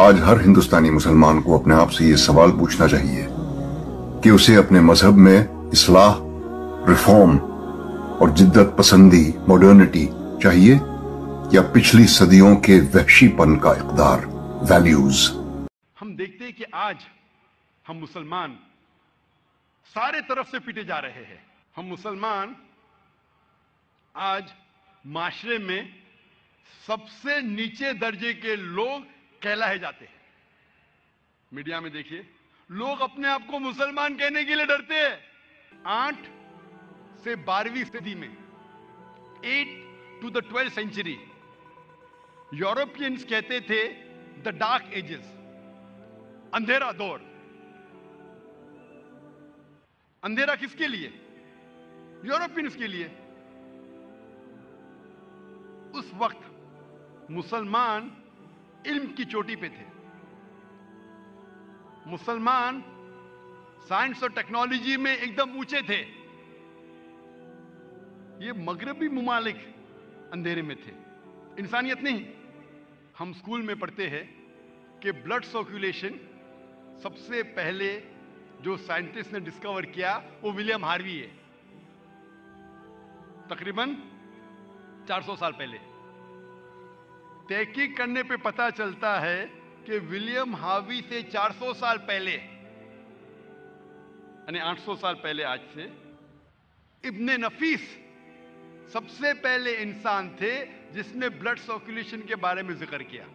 آج ہر ہندوستانی مسلمان کو اپنے آپ سے یہ سوال پوچھنا چاہیے کہ اسے اپنے مذہب میں اصلاح، ریفارم اور جدت پسندی، ماڈرنٹی چاہیے یا پچھلی صدیوں کے وحشی پن کا اقدار، ویلیوز؟ ہم دیکھتے ہیں کہ آج ہم مسلمان سارے طرف سے پیٹے جا رہے ہیں۔ ہم مسلمان آج معاشرے میں سب سے نیچے درجے کے لوگ کہلائے جاتے ہیں۔ میڈیا میں دیکھیے، لوگ اپنے آپ کو مسلمان کہنے کے لیے ڈرتے ہیں۔ 8 سے 12ویں صدی میں 8 to the 12th century Europeans کہتے تھے the dark ages، اندھیرا دور۔ اندھیرا کس کے لیے؟ یورپینز کے لیے۔ اس وقت مسلمان علم کی چوٹی پہ تھے، مسلمان سائنس اور ٹیکنالوجی میں ایک دم اونچے تھے۔ یہ مغربی ممالک اندھیرے میں تھے، انسانیت نہیں۔ ہم اسکول میں پڑھتے ہیں کہ بلڈ سرکولیشن سب سے پہلے جو سائنٹسٹ نے ڈسکور کیا وہ ولیم ہاروی ہے، تقریباً 400 سال پہلے۔ تحقیق کرنے پہ پتہ چلتا ہے کہ ولیم ہاروی سے 400 سال پہلے، یعنی 800 سال پہلے آج سے، ابن نفیس سب سے پہلے انسان تھے جس نے بلڈ سرکولیشن کے بارے میں ذکر کیا۔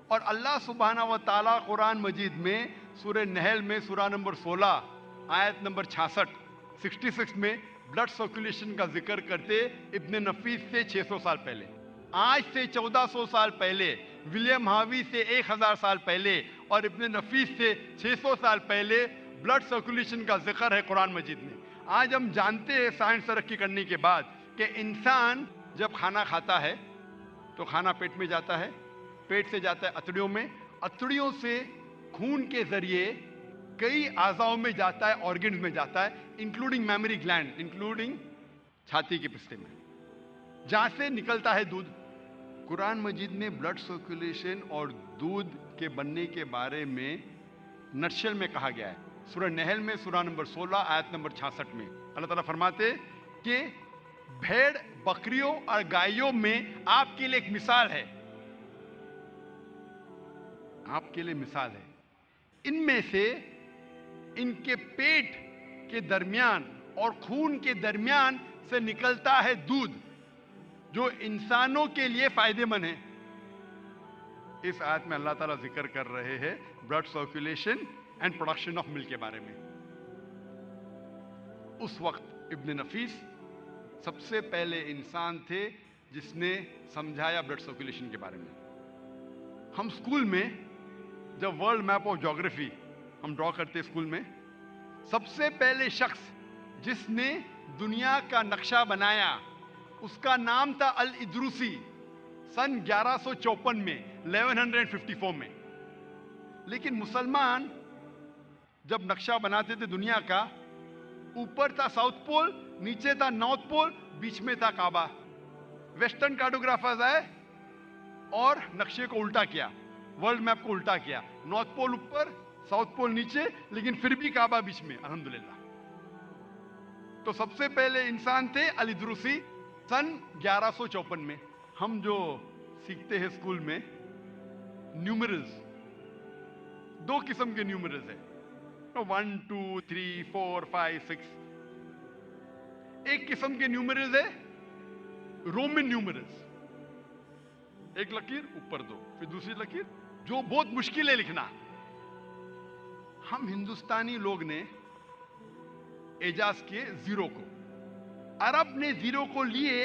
اور اللہ سبحانہ و تعالیٰ قرآن مجید میں سورہ نحل میں سورہ نمبر 16 آیت نمبر 66 میں بلڈ سرکولیشن کا ذکر کرتے ابن نفیس سے 600 سال پہلے۔ آج سے 1400 سال پہلے، ولیم ہاروی سے 1000 سال پہلے اور ابن نفیس سے 600 سال پہلے بلڈ سرکولیشن کا ذکر ہے قرآن مجید میں۔ آج ہم جانتے ہیں سائنس ترقی کرنے کے بعد کہ انسان جب کھانا کھاتا ہے تو کھانا پیٹ میں جاتا ہے، پیٹ سے جاتا ہے اتڑیوں میں، اتڑیوں سے خون کے ذریعے کئی اعضاؤں میں جاتا ہے، آرگنز میں جاتا ہے، انکلوڈنگ میموری گلینڈ، انکلوڈنگ چھاتی کے پستے میں، جہاں سے نکلتا ہے دودھ۔ قرآن مجید نے بلڈ سرکولیشن اور دودھ کے بننے کے بارے میں نٹشل میں کہا گیا ہے۔ سورہ نحل میں سورہ نمبر 16 آیت نمبر 66 میں اللہ تعالیٰ فرماتے کہ بھیڑ بکریوں اور گائیوں میں آپ کے لیے ایک مثال ہے، آپ کے لیے مثال ہے۔ ان میں سے ان کے پیٹ کے درمیان اور خون کے درمیان سے نکلتا ہے دودھ جو انسانوں کے لیے فائدے مند ہے۔ اس آیت میں اللہ تعالیٰ ذکر کر رہے ہیں blood circulation and production of milk کے بارے میں۔ اس وقت ابن نفیس سب سے پہلے انسان تھے جس نے سمجھایا بلڈ سرکولیشن کے بارے میں۔ ہم اسکول میں جب ورلڈ میپ آف جیوگرافی ہم ڈرا کرتے اسکول میں، سب سے پہلے شخص جس نے دنیا کا نقشہ بنایا اس کا نام تھا الادروسی، سن 1154 میں، 1154 میں۔ لیکن مسلمان جب نقشہ بناتے تھے دنیا کا، اوپر تھا ساؤتھ پول، نیچے تھا نارتھ پول، بیچ میں تھا کعبہ۔ ویسٹرن کارٹوگرافرز آئے اور نقشے کو الٹا کیا، ورلڈ میپ کو الٹا کیا، نارتھ پول اوپر، ساؤتھ پول نیچے، لیکن پھر بھی کعبہ بیچ میں، الحمدللہ۔ تو سب سے پہلے انسان تھے الادروسی، سن 1154 میں۔ ہم جو سیکھتے ہیں اسکول میں نیومرلز، 2 قسم کے نیومرلز ہیں، 1 2 3 4 5 6۔ ایک قسم کے نیومرلز ہے رومن نیومرلز، ایک لکیر اوپر 2، پھر دوسری لکیر، جو بہت مشکل ہے لکھنا۔ ہم ہندوستانی لوگ نے ایجاز کیے 0 کو، عرب نے 0 کو لیے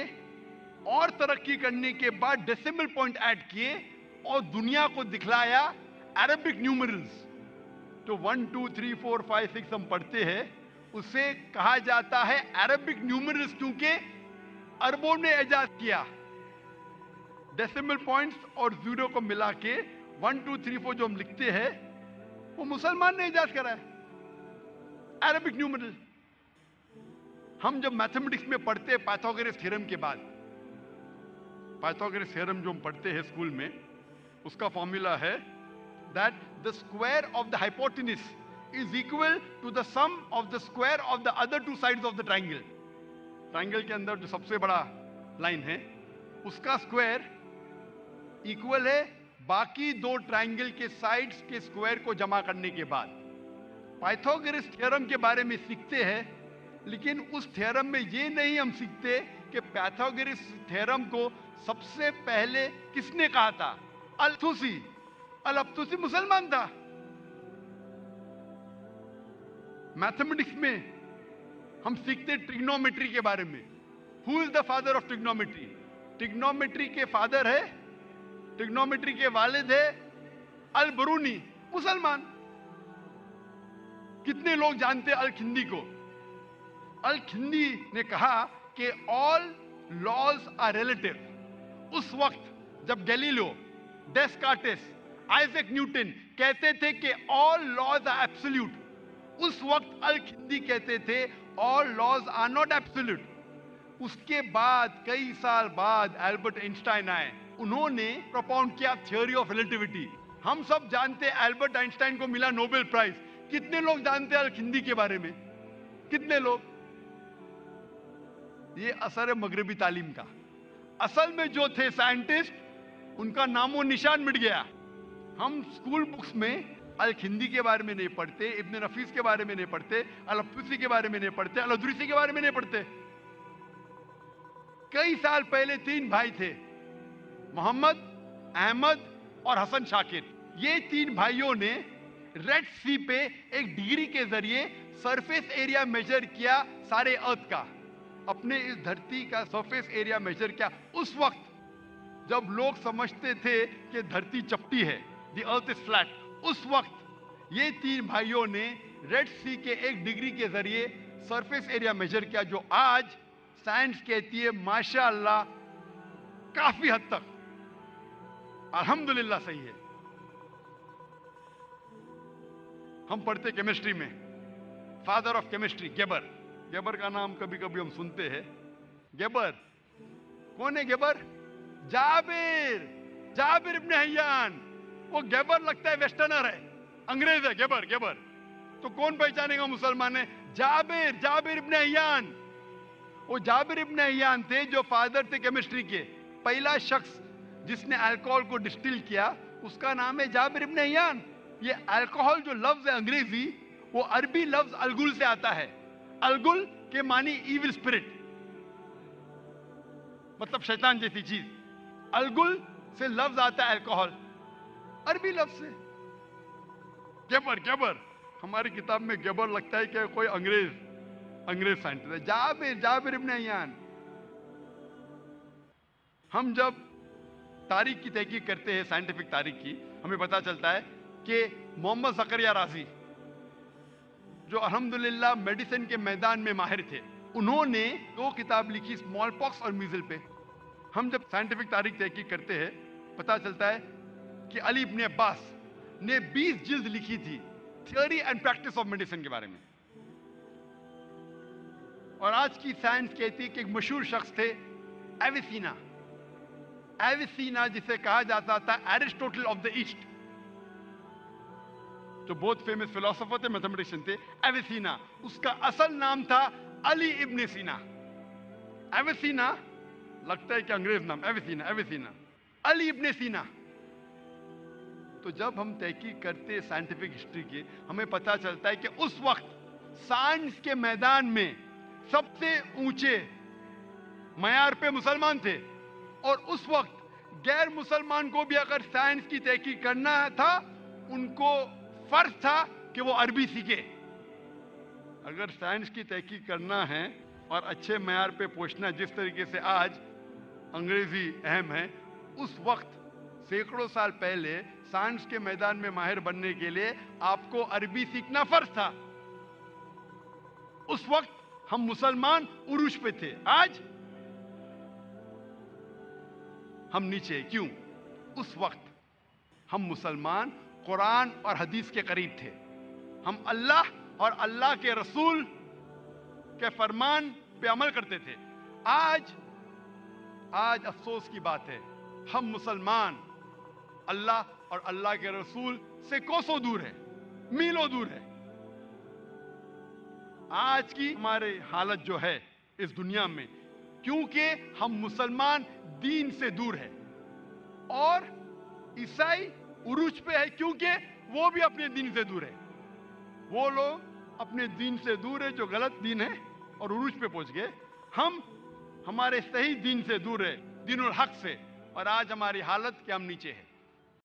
اور ترقی کرنے کے بعد ڈیسیمل پوائنٹ ایڈ کیے اور دنیا کو دکھلایا عربک نیومرلز۔ تو 1 2 3 4 5 6 ہم پڑھتے ہیں، اسے کہا جاتا ہے عربک نیومرلز، کیونکہ عربوں نے ایجاد کیا۔ ڈیسیمل پوائنٹس اور 0 کو ملا کے 1 2 3 4 جو ہم لکھتے ہیں وہ مسلمان نے ایجاد کرا ہے، عربک نیومرل۔ ہم جب میتھمیٹکس میں پڑھتے ہیں پائتھاگورس تھیورم کے بعد، پائتھاگورس تھیورم جو ہم پڑھتے ہیں اسکول میں، اس کا فارمولا ہے that the square of the hypotenuse is equal to the sum of the square of the other two sides of the triangle. Triangle के अंदर जो सबसे बड़ा लाइन है उसका स्क्वायर इक्वल है बाकी दो ट्राइंगल के साइड्स के स्क्वायर को जमा करने के बाद. पाइथागोरस थ्योरम के बारे में सीखते हैं, लेकिन उस थ्योरम में ये नहीं हम सीखते कि पाइथागोरस थ्योरम को सबसे पहले किसने कहा था. अल-तुसी. अल-तुसी मुसलमान था. मैथमेटिक्स में हम सीखते ट्रिग्नोमेट्री के बारे में. Who is the father of trigonometry? Trigonometry के फादर है, ट्रिग्नोमेट्री के वालिद है अल-बरूनी, मुसलमान. कितने लोग जानते हैं अल-खिंदी को? अल-खिंदी ने कहा कि ऑल लॉज आर रिलेटिव. उस वक्त जब गैलीलियो, डेस्कार्टेस, आइजैक न्यूटन कहते थे कि ऑल लॉज आर एब्सोल्यूट, उस वक्त अल-खिंदी कहते थे all laws are not absolute. उसके बाद कई साल बाद एल्बर्ट आइंस्टाइन आए, उन्होंने प्रोपाउंड किया थ्योरी ऑफ रिलेटिविटी. हम सब जानते हैं एल्बर्ट आइंस्टाइन को मिला नोबेल प्राइज. कितने लोग जानते हैं अल-खिंदी के बारे में? कितने लोग? ये असर है मगरबी तालीम का. असल में जो थे साइंटिस्ट, उनका नामो निशान मिट गया. हम स्कूल बुक्स में अल-खिंदी के बारे में नहीं पढ़ते, इब्न नफीस के बारे में नहीं पढ़ते, अल-तुसी के बारे में नहीं पढ़ते, अल-इदरीसी के बारे में नहीं पढ़ते. कई साल पहले 3 भाई थे, मोहम्मद, अहमद और हसन शाकिर. ये 3 भाइयों ने रेड सी पे एक डिग्री के जरिए सरफेस एरिया मेजर किया सारे अर्थ का. अपने इस धरती का सरफेस एरिया मेजर किया उस वक्त जब लोग समझते थे कि धरती चपटी है, द अर्थ इज फ्लैट. उस वक्त ये 3 भाइयों ने रेड सी के एक डिग्री के जरिए सरफेस एरिया मेजर किया, जो आज साइंस कहती है माशाअल्लाह काफी हद तक अल्हम्दुलिल्लाह सही है. हम पढ़ते केमिस्ट्री में फादर ऑफ केमिस्ट्री गेबर. गेबर का नाम कभी कभी हम सुनते हैं. गेबर कौन है? गेबर जाबिर, जाबिर इब्न हय्यान. वो गेबर लगता है वेस्टर्नर है, अंग्रेज है. गेबर, गेबर तो कौन पहचानेगा मुसलमान है? जाबिर, जाबिर इब्न हय्यान. वो जाबिर इब्न हय्यान थे जो फादर थे केमिस्ट्री के. पहला शख्स जिसने अल्कोहल को डिस्टिल किया उसका नाम है जाबिर इब्न हय्यान. ये अल्कोहल जो लफ्ज है अंग्रेजी, वो अरबी लफ्ज अलगुल से आता है. अलगुल के मानी इविल स्पिरिट, मतलब शैतान जैसी चीज. अलगुल से लफ्ज आता है अल्कोहल, अरबी लफ्ज से. गेबर, गेबर हमारी किताब में गेबर लगता है कि कोई अंग्रेज साइंटिस्ट है. जाबिर, जाबिर इब्न हय्यान. हम जब तारीख की तहकीक करते हैं, साइंटिफिक तारीख की, हमें पता चलता है कि मोहम्मद ज़करिया राज़ी जो अल्हम्दुलिल्लाह मेडिसिन के मैदान में माहिर थे, उन्होंने 2 किताब लिखी स्मॉल पॉक्स और मीजल पे. हम जब साइंटिफिक तारीख तहकीक करते हैं पता चलता है कि अली इब्न अब्बास ने 20 जिल्द लिखी थी theory and practice of medicine के बारे में. और आज की साइंस कहती है कि एक मशहूर शख्स थे एविसीना. एविसीना जिसे कहा जाता था एरिस्टोटल ऑफ द ईस्ट, जो बहुत फेमस फिलोसोफर थे, मैथमेटिशियन थे. एविसीना उसका असल नाम था अली इब्न सीना. एविसीना लगता है कि अंग्रेज नाम. एविसीना, एविसीना, अली इब्न सीना. तो जब हम तहकीक करते साइंटिफिक हिस्ट्री की, हमें पता चलता है कि उस वक्त साइंस के मैदान में सबसे ऊंचे मयार पे मुसलमान थे. और उस वक्त गैर मुसलमान को भी अगर साइंस की तहकीक करना था, उनको फर्ज था कि वो अरबी सीखे. अगर साइंस की तहकीक करना है और अच्छे मयार पे पहुंचना, जिस तरीके से आज अंग्रेजी अहम है, उस वक्त सैकड़ों साल पहले साइंस के मैदान में माहिर बनने के लिए आपको अरबी सीखना फर्ज था. उस वक्त हम मुसलमान उरूज पे थे, आज हम नीचे. क्यों? उस वक्त हम मुसलमान कुरान और हदीस के करीब थे. हम अल्लाह और अल्लाह के रसूल के फरमान पे अमल करते थे. आज अफसोस की बात है, हम मुसलमान अल्लाह اور اللہ کے رسول سے کوسوں دور ہے, میلوں دور ہے. آج کی ہماری حالت جو ہے اس دنیا میں, کیونکہ ہم مسلمان دین سے دور ہیں, اور عیسائی عروج پہ ہے کیونکہ وہ بھی اپنے دین سے دور ہے. وہ لوگ اپنے دین سے دور ہے جو غلط دین ہے اور عروج پہ پہنچ گئے. ہم ہمارے صحیح دین سے دور ہے, دین الحق سے, اور آج ہماری حالت کہ ہم نیچے ہیں.